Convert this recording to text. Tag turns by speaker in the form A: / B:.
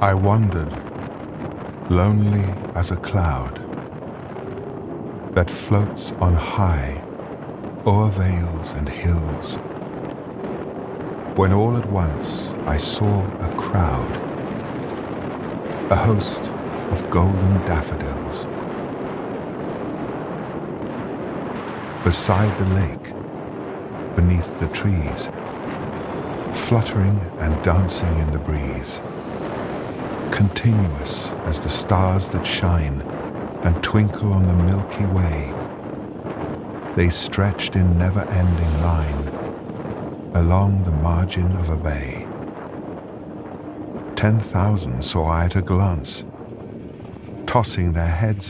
A: I wandered, lonely as a cloud that floats on high o'er vales and hills, when all at once I saw a crowd, a host of golden daffodils. Beside the lake, beneath the trees, fluttering and dancing in the breeze, continuous as the stars that shine and twinkle on the Milky Way, they stretched in never-ending line along the margin of a bay. 10,000 saw I at a glance, tossing their heads